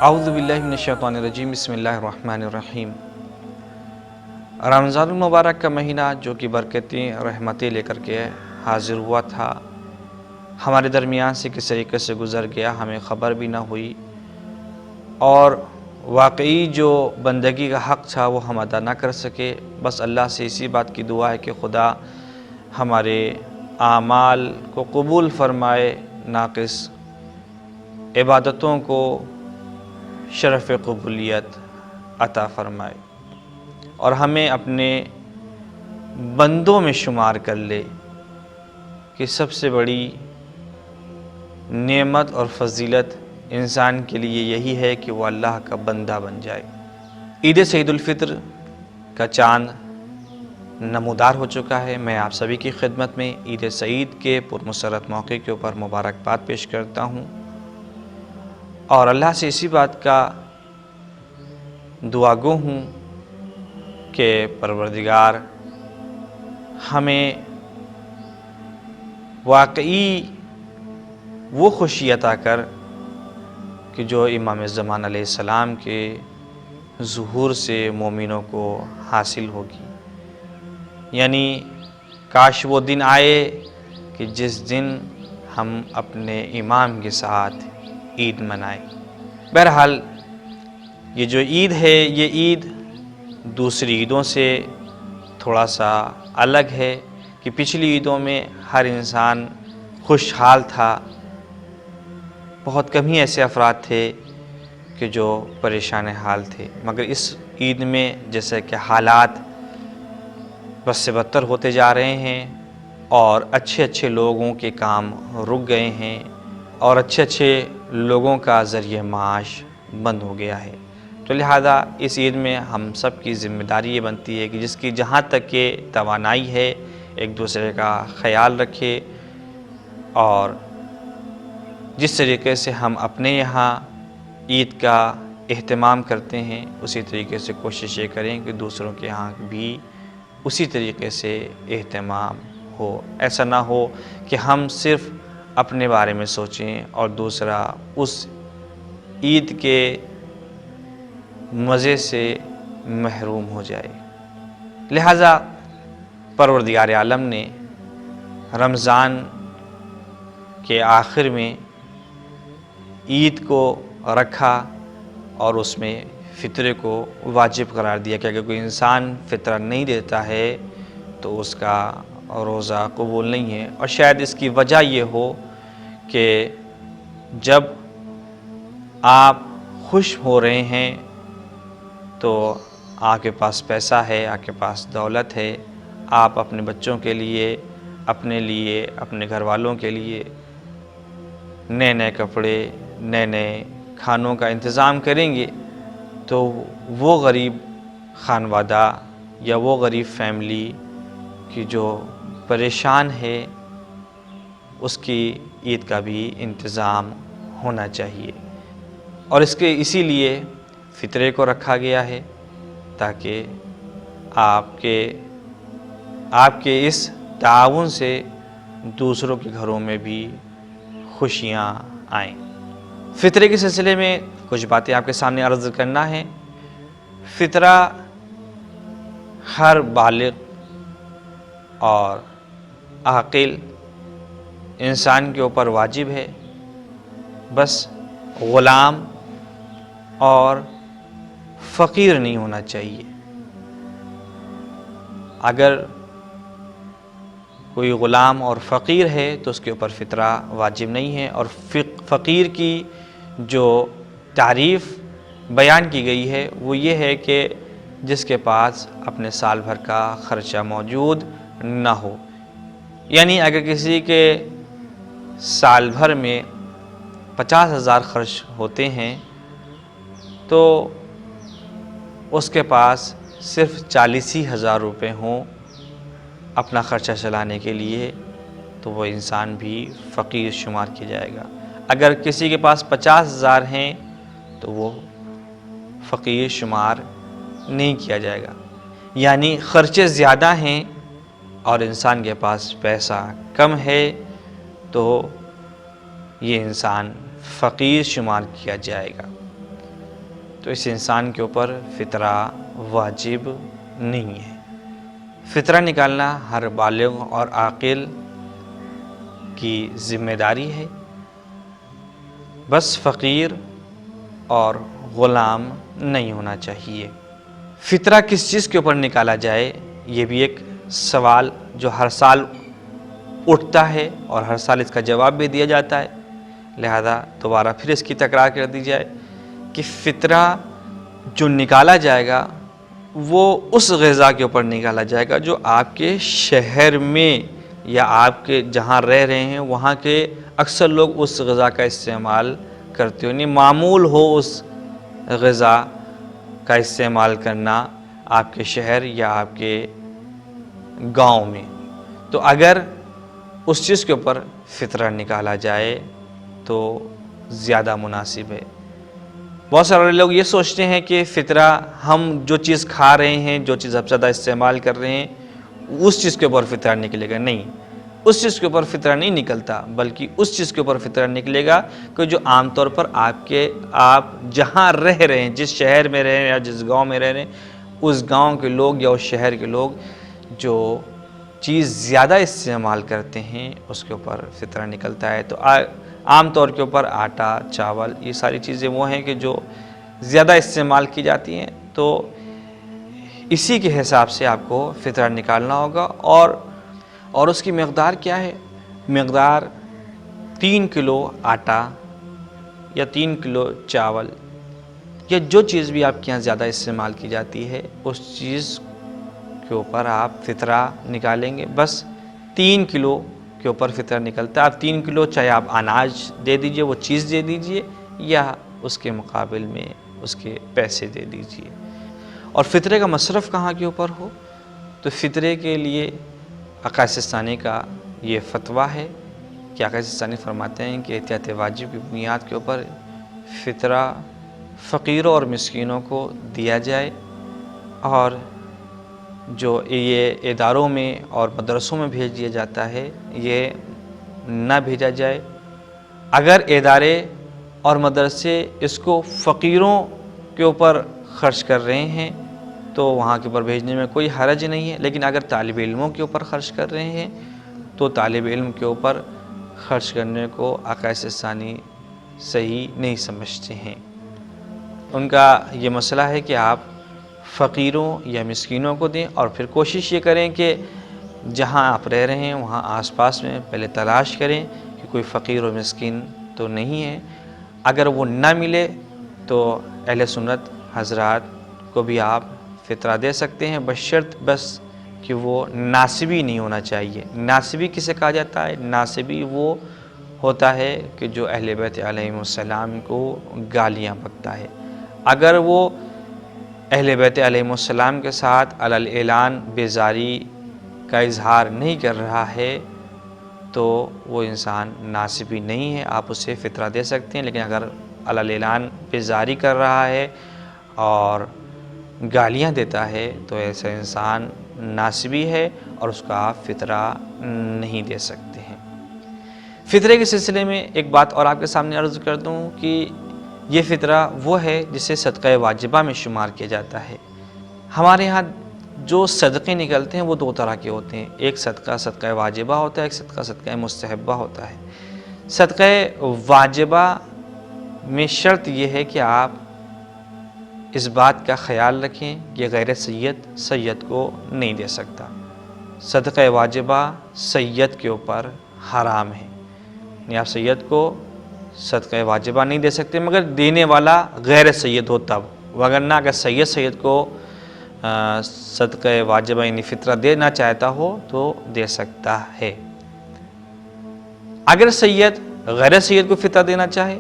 اعوذ باللہ من الشیطان الرجیم، بسم اللہ الرحمن الرحیم۔ رمضان المبارک کا مہینہ جو کہ برکتیں رحمتیں لے کر کے حاضر ہوا تھا، ہمارے درمیان سے کس طریقے سے گزر گیا ہمیں خبر بھی نہ ہوئی، اور واقعی جو بندگی کا حق تھا وہ ہم ادا نہ کر سکے۔ بس اللہ سے اسی بات کی دعا ہے کہ خدا ہمارے اعمال کو قبول فرمائے، ناقص عبادتوں کو شرف قبولیت عطا فرمائے، اور ہمیں اپنے بندوں میں شمار کر لے کہ سب سے بڑی نعمت اور فضیلت انسان کے لیے یہی ہے کہ وہ اللہ کا بندہ بن جائے۔ عید سعید الفطر کا چاند نمودار ہو چکا ہے۔ میں آپ سبھی کی خدمت میں عید سعید کے پرمسرت موقع کے اوپر مبارکباد پیش کرتا ہوں، اور اللہ سے اسی بات کا دعا گو ہوں کہ پروردگار ہمیں واقعی وہ خوشی عطا کر کہ جو امام زمان علیہ السلام کے ظہور سے مومنوں کو حاصل ہوگی، یعنی کاش وہ دن آئے کہ جس دن ہم اپنے امام کے ساتھ عید منائیں۔ بہرحال یہ جو عید ہے، یہ عید دوسری عیدوں سے تھوڑا سا الگ ہے کہ پچھلی عیدوں میں ہر انسان خوشحال تھا، بہت کم ہی ایسے افراد تھے کہ جو پریشان حال تھے، مگر اس عید میں جیسے کہ حالات بد سے بدتر ہوتے جا رہے ہیں، اور اچھے لوگوں کے کام رک گئے ہیں، اور اچھے لوگوں کا ذریعہ معاش بند ہو گیا ہے۔ تو لہذا اس عید میں ہم سب کی ذمہ داری یہ بنتی ہے کہ جس کی جہاں تک کہ توانائی ہے ایک دوسرے کا خیال رکھے، اور جس طریقے سے ہم اپنے یہاں عید کا اہتمام کرتے ہیں اسی طریقے سے کوشش یہ کریں کہ دوسروں کے یہاں بھی اسی طریقے سے اہتمام ہو۔ ایسا نہ ہو کہ ہم صرف اپنے بارے میں سوچیں اور دوسرا اس عید کے مزے سے محروم ہو جائے۔ لہذا پروردگار عالم نے رمضان کے آخر میں عید کو رکھا، اور اس میں فطرے کو واجب قرار دیا کہ اگر کوئی انسان فطرہ نہیں دیتا ہے تو اس کا روزہ قبول نہیں ہے۔ اور شاید اس کی وجہ یہ ہو کہ جب آپ خوش ہو رہے ہیں تو آپ کے پاس پیسہ ہے، آپ کے پاس دولت ہے، آپ اپنے بچوں کے لیے، اپنے لیے، اپنے گھر والوں کے لیے نئے کپڑے، نئے کھانوں کا انتظام کریں گے، تو وہ غریب خانوادہ یا وہ غریب فیملی کی جو پریشان ہے اس کی عید کا بھی انتظام ہونا چاہیے، اور اسی لیے فطرے کو رکھا گیا ہے تاکہ آپ کے اس تعاون سے دوسروں کے گھروں میں بھی خوشیاں آئیں۔ فطرے کے سلسلے میں کچھ باتیں آپ کے سامنے عرض کرنا ہے۔ فطرہ ہر بالغ اور عاقل انسان کے اوپر واجب ہے، بس غلام اور فقیر نہیں ہونا چاہیے۔ اگر کوئی غلام اور فقیر ہے تو اس کے اوپر فطرہ واجب نہیں ہے، اور فقیر کی جو تعریف بیان کی گئی ہے وہ یہ ہے کہ جس کے پاس اپنے سال بھر کا خرچہ موجود نہ ہو، یعنی اگر کسی کے سال بھر میں 50,000 خرچ ہوتے ہیں تو اس کے پاس صرف 40,000 روپے ہوں اپنا خرچہ چلانے کے لیے، تو وہ انسان بھی فقیر شمار کیا جائے گا۔ اگر کسی کے پاس 50,000 ہیں تو وہ فقیر شمار نہیں کیا جائے گا۔ یعنی خرچے زیادہ ہیں اور انسان کے پاس پیسہ کم ہے تو یہ انسان فقیر شمار کیا جائے گا۔ تو اس انسان کے اوپر فطرہ واجب نہیں ہے۔ فطرہ نکالنا ہر بالغ اور عاقل کی ذمہ داری ہے، بس فقیر اور غلام نہیں ہونا چاہیے۔ فطرہ کس چیز کے اوپر نکالا جائے، یہ بھی ایک سوال جو ہر سال اٹھتا ہے اور ہر سال اس کا جواب بھی دیا جاتا ہے، لہذا دوبارہ پھر اس کی تکرار کر دی جائے کہ فطرہ جو نکالا جائے گا وہ اس غذا کے اوپر نکالا جائے گا جو آپ کے شہر میں یا آپ کے جہاں رہ رہے ہیں وہاں کے اکثر لوگ اس غذا کا استعمال کرتے ہو، یعنی معمول ہو اس غذا کا استعمال کرنا آپ کے شہر یا آپ کے گاؤں میں۔ تو اگر اس چیز کے اوپر فطرہ نکالا جائے تو زیادہ مناسب ہے۔ بہت سارے لوگ یہ سوچتے ہیں کہ فطرہ ہم جو چیز کھا رہے ہیں، جو چیز اب زیادہ استعمال کر رہے ہیں، اس چیز کے اوپر فطرہ نکلے گا۔ نہیں، اس چیز کے اوپر فطرہ نہیں نکلتا، بلکہ اس چیز کے اوپر فطرہ نکلے گا کہ جو عام طور پر آپ جہاں رہ رہے ہیں، جس شہر میں رہ رہے ہیں یا جس گاؤں میں رہ رہے ہیں، اس گاؤں کے لوگ یا اس شہر کے لوگ جو چیز زیادہ استعمال کرتے ہیں اس کے اوپر فطرہ نکلتا ہے۔ تو عام طور کے اوپر آٹا، چاول، یہ ساری چیزیں وہ ہیں کہ جو زیادہ استعمال کی جاتی ہیں، تو اسی کے حساب سے آپ کو فطرہ نکالنا ہوگا۔ اور اس کی مقدار کیا ہے؟ مقدار 3 کلو آٹا یا 3 کلو چاول یا جو چیز بھی آپ کے یہاں زیادہ استعمال کی جاتی ہے اس چیز کے اوپر آپ فطرہ نکالیں گے۔ بس 3 کلو کے اوپر فطرہ نکلتا ہے۔ آپ 3 کلو چاہے آپ اناج دے دیجئے، وہ چیز دے دیجئے، یا اس کے مقابل میں اس کے پیسے دے دیجئے۔ اور فطرے کا مصرف کہاں کے اوپر ہو، تو فطرے کے لیے آقا سستانی کا یہ فتویٰ ہے کہ آقا سستانی فرماتے ہیں کہ احتیاط واجب کی بنیاد کے اوپر فطرہ فقیروں اور مسکینوں کو دیا جائے، اور جو یہ اداروں میں اور مدرسوں میں بھیج دیا جاتا ہے یہ نہ بھیجا جائے۔ اگر ادارے اور مدرسے اس کو فقیروں کے اوپر خرچ کر رہے ہیں تو وہاں کے اوپر بھیجنے میں کوئی حرج نہیں ہے، لیکن اگر طالب علموں کے اوپر خرچ کر رہے ہیں تو طالب علم کے اوپر خرچ کرنے کو آقا سستانی صحیح نہیں سمجھتے ہیں۔ ان کا یہ مسئلہ ہے کہ آپ فقیروں یا مسکینوں کو دیں، اور پھر کوشش یہ کریں کہ جہاں آپ رہ رہے ہیں وہاں آس پاس میں پہلے تلاش کریں کہ کوئی فقیر و مسکین تو نہیں ہے۔ اگر وہ نہ ملے تو اہل سنت حضرات کو بھی آپ فطرہ دے سکتے ہیں، بشرط بس کہ وہ ناسبی نہیں ہونا چاہیے۔ ناسبی کسے کہا جاتا ہے؟ ناسبی وہ ہوتا ہے کہ جو اہل بیت علیہم السلام کو گالیاں بکتا ہے۔ اگر وہ اہل بیت علیہم السلام کے ساتھ علی الاعلان بیزاری کا اظہار نہیں کر رہا ہے تو وہ انسان ناسبی نہیں ہے، آپ اسے فطرہ دے سکتے ہیں۔ لیکن اگر علی الاعلان بیزاری کر رہا ہے اور گالیاں دیتا ہے تو ایسا انسان ناسبی ہے اور اس کا آپ فطرہ نہیں دے سکتے ہیں۔ فطرے کے سلسلے میں ایک بات اور آپ کے سامنے عرض کر دوں کہ یہ فطرہ وہ ہے جسے صدقہ واجبہ میں شمار کیا جاتا ہے۔ ہمارے ہاں جو صدقے نکلتے ہیں وہ 2 طرح کے ہوتے ہیں، ایک صدقہ واجبہ ہوتا ہے، ایک صدقہ مستحبہ ہوتا ہے۔ صدقہ واجبہ میں شرط یہ ہے کہ آپ اس بات کا خیال رکھیں کہ غیر سید کو نہیں دے سکتا۔ صدقہ واجبہ سید کے اوپر حرام ہے، یعنی آپ سید کو صدقہ واجبہ نہیں دے سکتے مگر دینے والا غیر سید ہو تب، وگرنہ اگر سید کو صدقہ واجبہ یعنی فطرہ دینا چاہتا ہو تو دے سکتا ہے۔ اگر سید غیر سید کو فطرہ دینا چاہے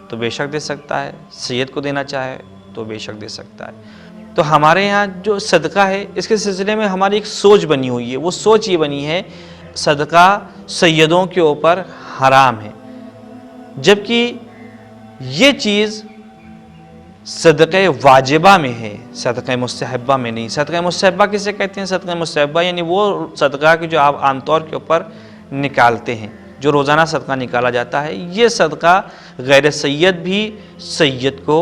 تو بے شک دے سکتا ہے، سید کو دینا چاہے تو بے شک دے سکتا ہے۔ تو ہمارے یہاں جو صدقہ ہے اس کے سلسلے میں ہماری ایک سوچ بنی ہوئی ہے، وہ سوچ یہ بنی ہے صدقہ سیدوں کے اوپر حرام ہے، جبکہ یہ چیز صدقہ واجبہ میں ہے، صدقہ مستحبہ میں نہیں۔ صدقہ مستحبہ کسے کہتے ہیں؟ صدقہ مستحبہ یعنی وہ صدقہ کہ جو آپ عام طور کے اوپر نکالتے ہیں، جو روزانہ صدقہ نکالا جاتا ہے، یہ صدقہ غیر سید بھی سید کو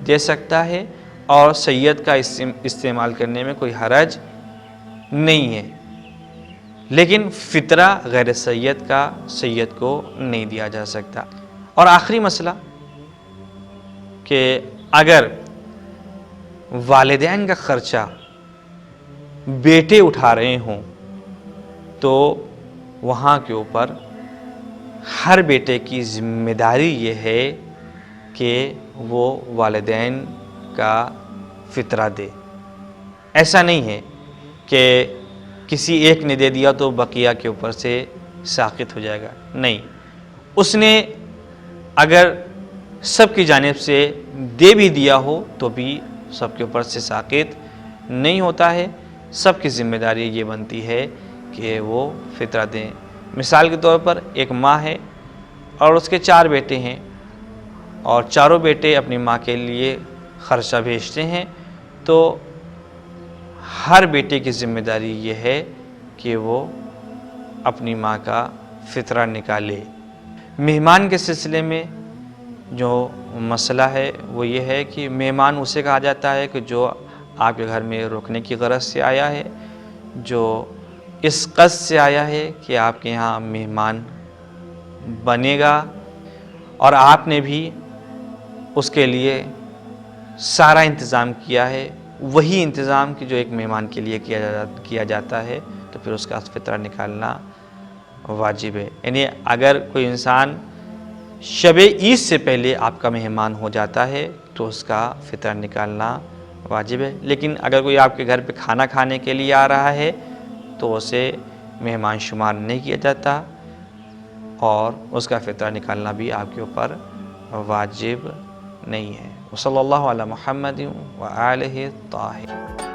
دے سکتا ہے اور سید کا استعمال کرنے میں کوئی حرج نہیں ہے، لیکن فطرہ غیر سید کا سید کو نہیں دیا جا سکتا۔ اور آخری مسئلہ کہ اگر والدین کا خرچہ بیٹے اٹھا رہے ہوں تو وہاں کے اوپر ہر بیٹے کی ذمہ داری یہ ہے کہ وہ والدین کا فطرہ دے۔ ایسا نہیں ہے کہ کسی ایک نے دے دیا تو بقیہ کے اوپر سے ساقط ہو جائے گا، نہیں، اس نے اگر سب کی جانب سے دے بھی دیا ہو تو بھی سب کے اوپر سے ساقط نہیں ہوتا ہے، سب کی ذمہ داری یہ بنتی ہے کہ وہ فطرہ دیں۔ مثال کے طور پر ایک ماں ہے اور اس کے 4 بیٹے ہیں اور چاروں بیٹے اپنی ماں کے لیے خرچہ بھیجتے ہیں، تو ہر بیٹے کی ذمہ داری یہ ہے کہ وہ اپنی ماں کا فطرہ نکالے۔ مہمان کے سلسلے میں جو مسئلہ ہے وہ یہ ہے کہ مہمان اسے کہا جاتا ہے کہ جو آپ کے گھر میں رکنے کی غرض سے آیا ہے، جو اس قصد سے آیا ہے کہ آپ کے یہاں مہمان بنے گا اور آپ نے بھی اس کے لیے سارا انتظام کیا ہے، وہی انتظام کہ جو ایک مہمان کے لیے کیا جاتا ہے، تو پھر اس کا فطرہ نکالنا واجب ہے۔ یعنی اگر کوئی انسان شب عید سے پہلے آپ کا مہمان ہو جاتا ہے تو اس کا فطرہ نکالنا واجب ہے، لیکن اگر کوئی آپ کے گھر پہ کھانا کھانے کے لیے آ رہا ہے تو اسے مہمان شمار نہیں کیا جاتا اور اس کا فطرہ نکالنا بھی آپ کے اوپر واجب نہیں ہے۔ وصلی اللہ علی محمد وآلہ الطاہرین۔